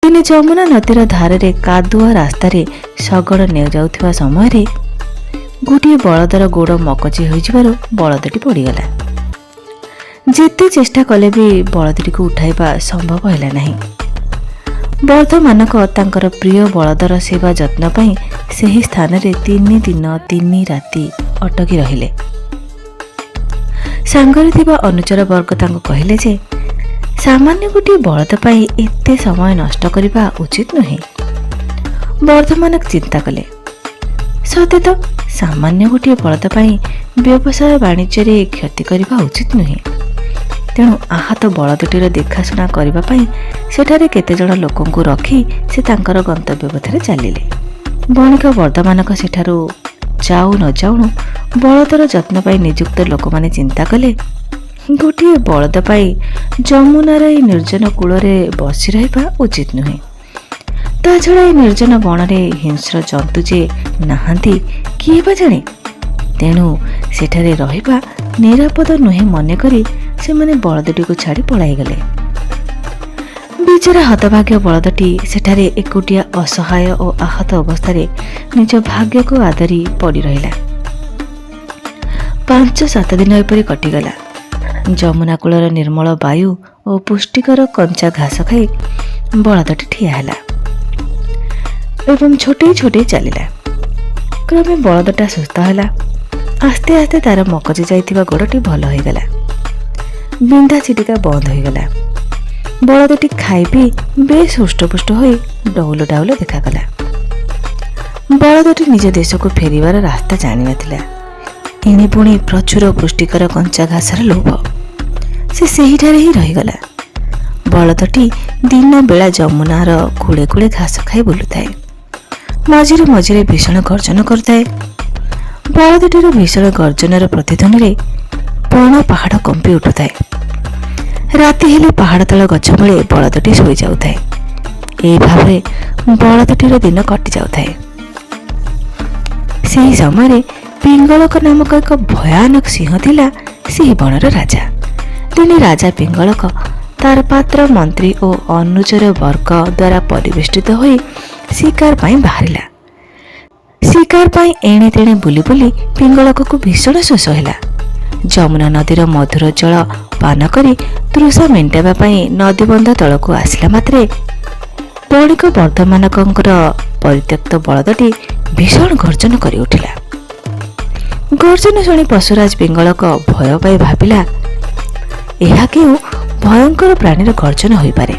ଦିନେ ଯମୁନା ନଦୀର ଧାରରେ କାଦୁଆ ରାସ୍ତାରେ ଶଗଡ଼ ନେଉଯାଉଥିବା ସମୟରେ ଗୋଟିଏ ବଳଦର ଗୋଡ଼ ମକଚି ହୋଇଯିବାରୁ ବଳଦଟି ପଡ଼ିଗଲା। ଯେତେ ଚେଷ୍ଟା କଲେ ବି ବଳଦଟିକୁ ଉଠାଇବା ସମ୍ଭବ ହେଲା ନାହିଁ। ବର୍ଦ୍ଧମାନକ ତାଙ୍କର ପ୍ରିୟ ବଳଦର ସେବା ଯତ୍ନ ପାଇଁ ସେହି ସ୍ଥାନରେ 3 ଦିନ 3 ରାତି ଅଟକି ରହିଲେ। ସାଙ୍ଗରେ ଥିବା ଅନୁଚର ବର୍ଗ ତାଙ୍କୁ କହିଲେ ଯେ ସାମାନ୍ୟ ଗୋଟିଏ ବଳଦ ପାଇଁ ଏତେ ସମୟ ନଷ୍ଟ କରିବା ଉଚିତ ନୁହେଁ। ବର୍ଦ୍ଧମାନକ ଚିନ୍ତା କଲେ, ସତେ ତ ସାମାନ୍ୟ ଗୋଟିଏ ବଳଦ ପାଇଁ ବ୍ୟବସାୟ ବାଣିଜ୍ୟରେ କ୍ଷତି କରିବା ଉଚିତ ନୁହେଁ। ତେଣୁ ଆହତ ବଳଦଟିର ଦେଖାଶୁଣା କରିବା ପାଇଁ ସେଠାରେ କେତେଜଣ ଲୋକଙ୍କୁ ରଖି ସେ ତାଙ୍କର ଗନ୍ତବ୍ୟ ପଥରେ ଚାଲିଲେ। ବଣିକ ବର୍ଦ୍ଧମାନକ ସେଠାରୁ ଯାଉ ନ ଯାଉଣୁ ବଳଦର ଯତ୍ନ ପାଇଁ ନିଯୁକ୍ତ ଲୋକମାନେ ଚିନ୍ତା କଲେ, ଗୋଟିଏ ବଳଦ ପାଇଁ ଯମୁନାର ଏହି ନିର୍ଜନ କୂଳରେ ବସି ରହିବା ଉଚିତ ନୁହେଁ। ତା ଛଡ଼ା ଏହି ନିର୍ଜନ ବଣରେ ହିଂସ୍ର ଜନ୍ତୁ ଯେ ନାହାନ୍ତି କିଏ ବା ଜାଣେ। ତେଣୁ ସେଠାରେ ରହିବା ନିରାପଦ ନୁହେଁ ମନେକରି ସେମାନେ ବଳଦଟିକୁ ଛାଡ଼ି ପଳାଇଗଲେ। ବିଚରା ହତଭାଗ୍ୟ ବଳଦଟି ସେଠାରେ ଏକୁଟିଆ ଅସହାୟ ଓ ଆହତ ଅବସ୍ଥାରେ ନିଜ ଭାଗ୍ୟକୁ ଆଦରି ପଡ଼ି ରହିଲା। 5-7 ଦିନ ଏପରି କଟିଗଲା। ଯମୁନା କୂଳର ନିର୍ମଳ ବାୟୁ ଓ ପୁଷ୍ଟିକର କଞ୍ଚା ଘାସ ଖାଇ ବଳଦଟି ଠିଆ ହେଲା ଏବଂ ଛୋଟେଇ ଛୋଟେଇ ଚାଲିଲା। କ୍ରମେ ବଳଦଟା ସୁସ୍ଥ ହେଲା। ଆସ୍ତେ ଆସ୍ତେ ତାର ମକଚି ଯାଇଥିବା ଗୋଡ଼ଟି ଭଲ ହୋଇଗଲା। ବିନ୍ଧା ଛିଟିକା ବନ୍ଦ ହୋଇଗଲା। ବଳଦଟି ଖାଇ ପିଇ ବେଶ ହୃଷ୍ଟପୁଷ୍ଟ ହୋଇ ଡଉଲ ଡାଉଲ ଦେଖାଗଲା। ବଳଦଟି ନିଜ ଦେଶକୁ ଫେରିବାର ରାସ୍ତା ଜାଣିନଥିଲା। ଏଣେ ପୁଣି ପ୍ରଚୁର ପୁଷ୍ଟିକର କଞ୍ଚା ଘାସର ଲୋଭ। ସେ ସେହିଠାରେ ହିଁ ରହିଗଲା। ବଳଦଟି ଦିନ ବେଳା ଯମୁନାର କୂଳେ କୂଳେ ଘାସ ଖାଇ ବୁଲୁଥାଏ। ମଝିରେ ମଝିରେ ଭୀଷଣ ଗର୍ଜନ କରୁଥାଏ। ବଳଦଟିର ଭୀଷଣ ଗର୍ଜନର ପ୍ରତିଧ୍ୱନିରେ ବଣ ପାହାଡ଼ କମ୍ପି ଉଠୁଥାଏ। ରାତି ହେଲେ ପାହାଡ଼ ତଳ ଗଛ ମୂଳେ ବଳଦଟି ଶୋଇଯାଉଥାଏ। ଏହି ଭାବରେ ବଳଦଟିର ଦିନ କଟି ଯାଉଥାଏ। ସେହି ସମୟରେ ପିଙ୍ଗଳକ ନାମକ ଏକ ଭୟାନକ ସିଂହ ଥିଲା ସେହି ବଣର ରାଜା। ଦିନେ ରାଜା ପିଙ୍ଗଳକ ତାର ପାତ୍ର ମନ୍ତ୍ରୀ ଓ ଅନୁଚର ବର୍ଗ ଦ୍ୱାରା ପରିବେଷ୍ଟିତ ହୋଇ ଶିକାର ପାଇଁ ବାହାରିଲା। ଶିକାର ପାଇଁ ଏଣେ ତେଣେ ବୁଲି ବୁଲି ପିଙ୍ଗଳକକୁ ଭୀଷଣ ଶୋଷ ହେଲା। ଯମୁନା ନଦୀର ମଧୁର ଜଳ ପାନ କରି ତୃଷା ମେଣ୍ଟାଇବା ପାଇଁ ନଦୀବନ୍ଧ ତଳକୁ ଆସିଲା ମାତ୍ରେ ବଣିକ ବର୍ଦ୍ଧମାନଙ୍କର ପରିତ୍ୟକ୍ତ ବଳଦଟି ଭୀଷଣ ଗର୍ଜନ କରି ଉଠିଲା। ଗର୍ଜନ ଶୁଣି ପଶୁରାଜ ପିଙ୍ଗଳକ ଭୟ ପାଇ ଭାବିଲା, ଏହା କେଉଁ ଭୟଙ୍କର ପ୍ରାଣୀର ଗର୍ଜନ ହୋଇପାରେ।